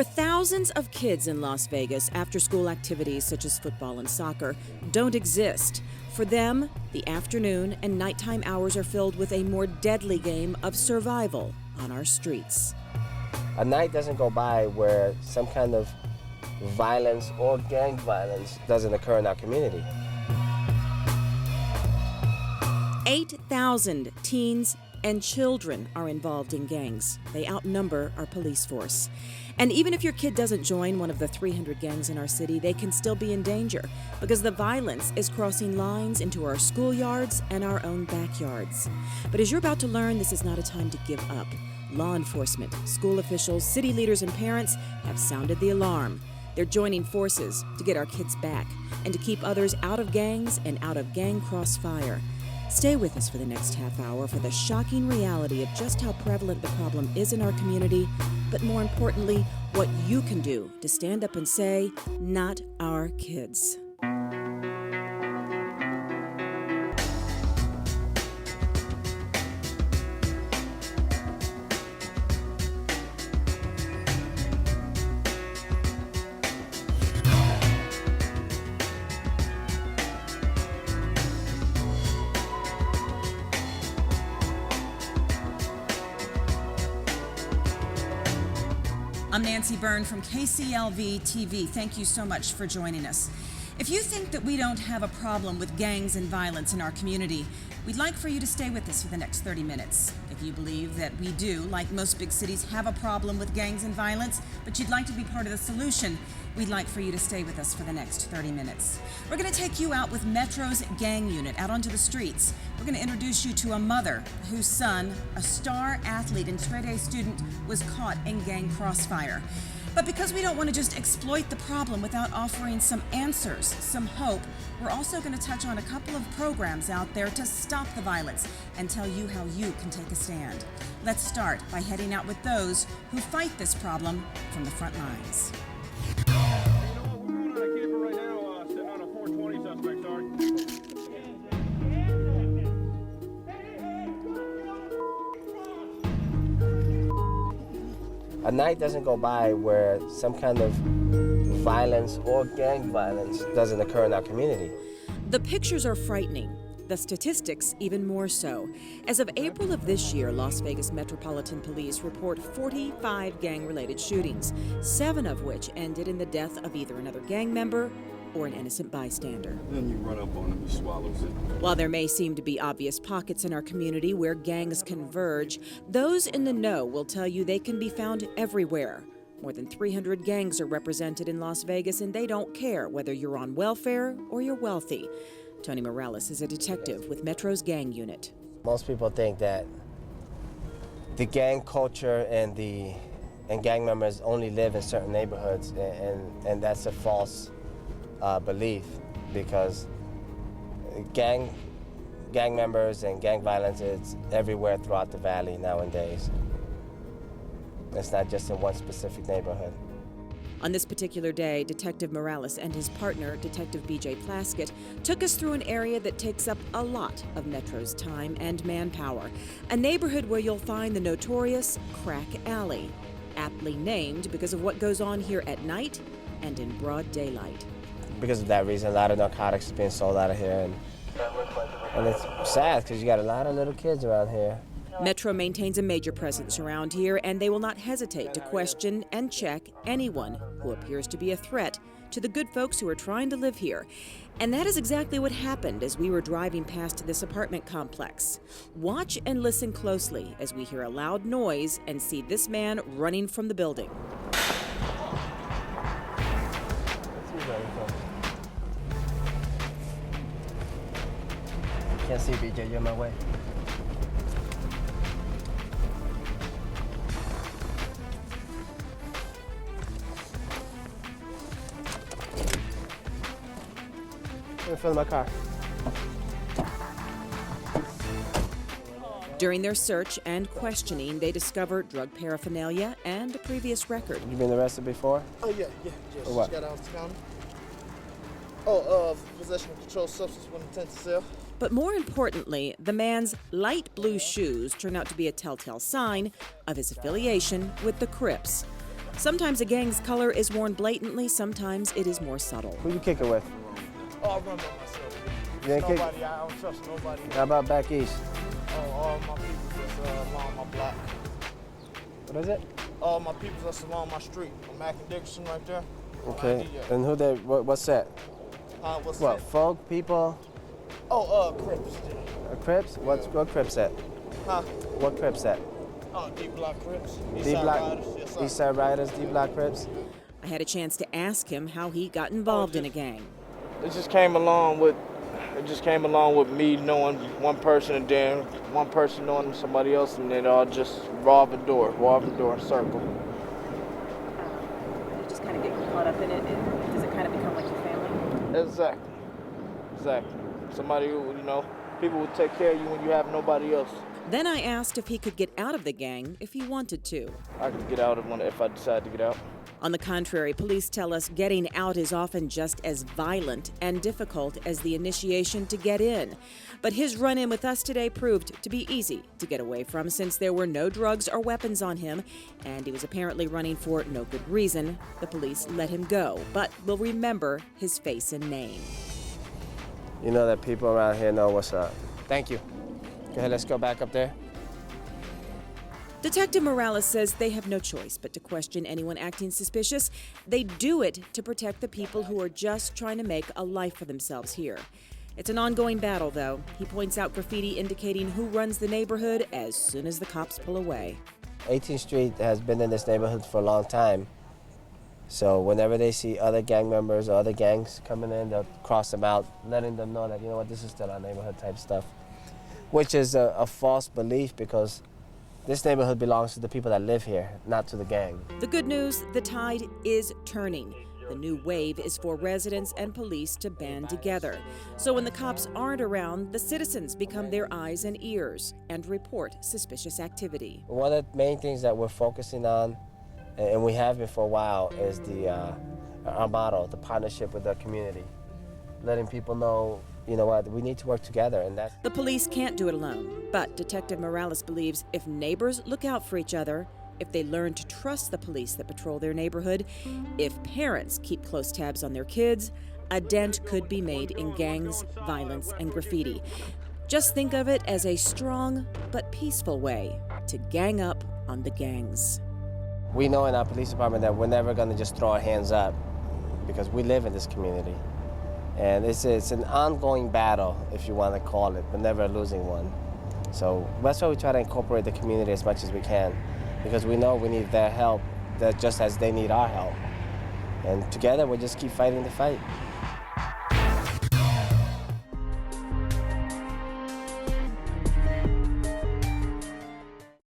For thousands of kids in Las Vegas, after-school activities such as football and soccer don't exist. For them, the afternoon and nighttime hours are filled with a more deadly game of survival on our streets. A night doesn't go by where some kind of violence or gang violence doesn't occur in our community. 8,000 teens and children are involved in gangs. They outnumber our police force. And even if your kid doesn't join one of the 300 gangs in our city, they can still be in danger because the violence is crossing lines into our schoolyards and our own backyards. But as you're about to learn, this is not a time to give up. Law enforcement, school officials, city leaders, and parents have sounded the alarm. They're joining forces to get our kids back and to keep others out of gangs and out of gang crossfire. Stay with us for the next half hour for the shocking reality of just how prevalent the problem is in our community, but more importantly, what you can do to stand up and say, not our kids. I'm Nancy Byrne from KCLV TV. Thank you so much for joining us. If you think that we don't have a problem with gangs and violence in our community, we'd like for you to stay with us for the next 30 minutes. If you believe that we do, like most big cities, have a problem with gangs and violence, but you'd like to be part of the solution, we'd like for you to stay with us for the next 30 minutes. We're going to take you out with Metro's gang unit out onto the streets. We're going to introduce you to a mother whose son, a star athlete and straight-A student, was caught in gang crossfire. But because we don't want to just exploit the problem without offering some answers, some hope, we're also going to touch on a couple of programs out there to stop the violence and tell you how you can take a stand. Let's start by heading out with those who fight this problem from the front lines. You know what, we're going on a camper right now, sitting on a 420 suspect, sorry. A night doesn't go by where some kind of violence or gang violence doesn't occur in our community. The pictures are frightening. The statistics even more so. As of April of this year, Las Vegas Metropolitan Police report 45 gang-related shootings, 7 of which ended in the death of either another gang member or an innocent bystander. Then you run up on him, he swallows it. While there may seem to be obvious pockets in our community where gangs converge, those in the know will tell you they can be found everywhere. More than 300 gangs are represented in Las Vegas, and they don't care whether you're on welfare or you're wealthy. Tony Morales is a detective with Metro's gang unit. Most people think that the gang culture and gang members only live in certain neighborhoods, and that's a false belief, because gang members and gang violence is everywhere throughout the valley nowadays. It's not just in one specific neighborhood. On this particular day, Detective Morales and his partner, Detective B.J. Plaskett, took us through an area that takes up a lot of Metro's time and manpower, a neighborhood where you'll find the notorious Crack Alley, aptly named because of what goes on here at night and in broad daylight. Because of that reason, a lot of narcotics is being sold out of here, and it's sad because you got a lot of little kids around here. Metro maintains a major presence around here, and they will not hesitate to question and check anyone who appears to be a threat to the good folks who are trying to live here. And that is exactly what happened as we were driving past this apartment complex. Watch and listen closely as we hear a loud noise and see this man running from the building. Can't see, BJ, you're in my way. In front of my car. During their search and questioning, they discovered drug paraphernalia and a previous record. You been arrested before? Oh, yeah. For what? Got out of the county. Possession of controlled substance with intent to sell. But more importantly, the man's light blue shoes turn out to be a telltale sign of his affiliation with the Crips. Sometimes a gang's color is worn blatantly, sometimes it is more subtle. Who you kicking with? Oh, I run by myself. You ain't kick- Nobody, I don't trust nobody. How about back east? Oh, all my people that's along my block. What is it? All my people that's along my street. Mac and Dickerson right there. Okay. And who they? What's that? What's What? that? Folk people? Crips. Crips? What Crips at? Huh? What Crips at? Oh, D-Block Crips. D Block. Riders. Yes, sir. East Side Riders. D Block Crips. I had a chance to ask him how he got involved in a gang. It just came along with me knowing one person and then one person knowing somebody else, and it all just revolved the door in circle. You just kind of get caught up in it. Does it kind of become like your family? Exactly. Somebody who, people will take care of you when you have nobody else. Then I asked if he could get out of the gang if he wanted to. I could get out of one if I decide to get out. On the contrary, police tell us getting out is often just as violent and difficult as the initiation to get in. But his run-in with us today proved to be easy to get away from since there were no drugs or weapons on him, and he was apparently running for no good reason. The police let him go, but will remember his face and name. You know that people around here know what's up. Thank you. Go ahead, let's go back up there. Detective Morales says they have no choice but to question anyone acting suspicious. They do it to protect the people who are just trying to make a life for themselves here. It's an ongoing battle, though. He points out graffiti indicating who runs the neighborhood as soon as the cops pull away. 18th Street has been in this neighborhood for a long time. So whenever they see other gang members or other gangs coming in, they'll cross them out, letting them know that, you know what, this is still our neighborhood type stuff. Which is a false belief because this neighborhood belongs to the people that live here, not to the gang. The good news, the tide is turning. The new wave is for residents and police to band together. So when the cops aren't around, the citizens become their eyes and ears and report suspicious activity. One of the main things that we're focusing on, and we have been for a while, is our motto, the partnership with the community. Letting people know, you know what, we need to work together, and that's... The police can't do it alone, but Detective Morales believes if neighbors look out for each other, if they learn to trust the police that patrol their neighborhood, if parents keep close tabs on their kids, a dent could be made in gangs, violence, and graffiti. Just think of it as a strong but peaceful way to gang up on the gangs. We know in our police department that we're never going to just throw our hands up because we live in this community. And it's an ongoing battle, if you want to call it, but never a losing one. So that's why we try to incorporate the community as much as we can, because we know we need their help just as they need our help. And together, we'll just keep fighting the fight.